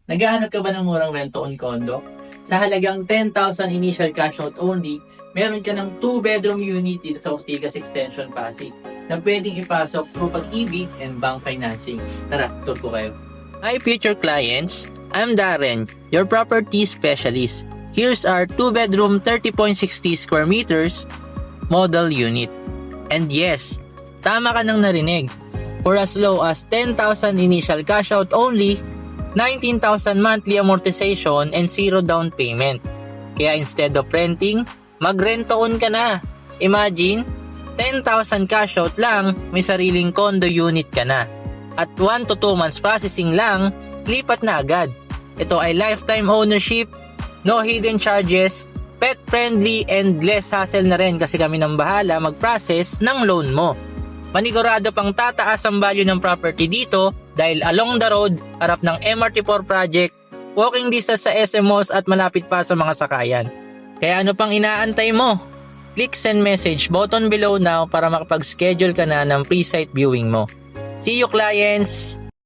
Naghahanap ka ba ng murang rent-to-own condo? Sa halagang 10,000 initial cash out only, meron ka ng 2-bedroom unit dito sa Ortigas Extension, Pasig na pwedeng ipasok through Pag-ibig and bank financing. Tara, tour ko kayo. Hi future clients, I'm Darren, your property specialist. Here's our 2-bedroom 30.60 square meters model unit. And yes, tama ka nang narinig. For as low as 10,000 initial cash out only, 19,000 monthly amortization and 0 down payment. Kaya instead of renting, mag-rent-to-own ka na. Imagine, 10,000 cash out lang, may sariling condo unit ka na. At 1 to 2 months processing lang, lipat na agad. Ito ay lifetime ownership, no hidden charges, pet friendly and less hassle na rin kasi kami nang bahala mag-process ng loan mo. Manigurado pang tataas ang value ng property dito dahil along the road, harap ng MRT4 project, walking distance sa SM malls at malapit pa sa mga sakayan. Kaya ano pang inaantay mo? Click send message button below now para makapag-schedule ka na ng pre-site viewing mo. See you clients!